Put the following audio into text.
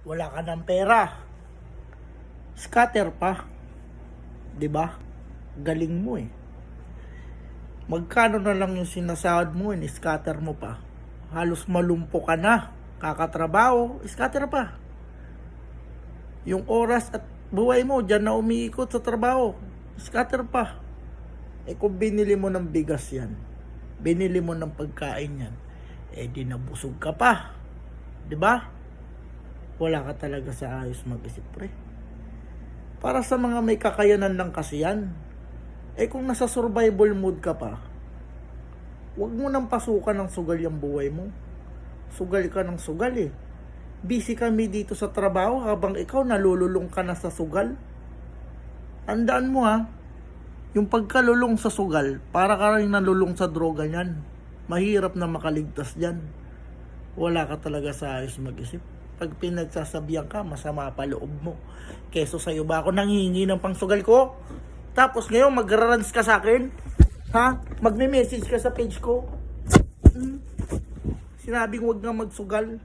Wala ka ng pera. Scatter pa. 'Di ba? Galing mo eh. Magkano na lang yung sinasahod mo, scatter mo pa. Halos malumpo ka na. Kakatrabaho, scatter pa. Yung oras at buhay mo, dyan na umiikot sa trabaho, scatter pa. Kung binili mo ng bigas yan, binili mo ng pagkain yan, di nabusog ka pa. 'Di ba? Wala ka talaga sa ayos mag-isip, pre. Para sa mga may kakayanan lang kasi yan. Kung nasa survival mode ka pa, huwag mo nang pasukan ng sugal yung buhay mo. Sugal ka ng sugal eh. Busy kami dito sa trabaho habang ikaw nalululong ka na sa sugal. Tandaan mo yung pagkalulong sa sugal, para ka rin nalulong sa droga niyan. Mahirap na makaligtas dyan. Wala ka talaga sa ayos mag-isip. Pag pinagsasabihan ka, masama pa loob mo. Keso sa'yo ba ako nanghihingi ng pangsugal ko? Tapos ngayon magra-runs ka sa akin? Magme-message ka sa page ko? Sinabing huwag nga magsugal.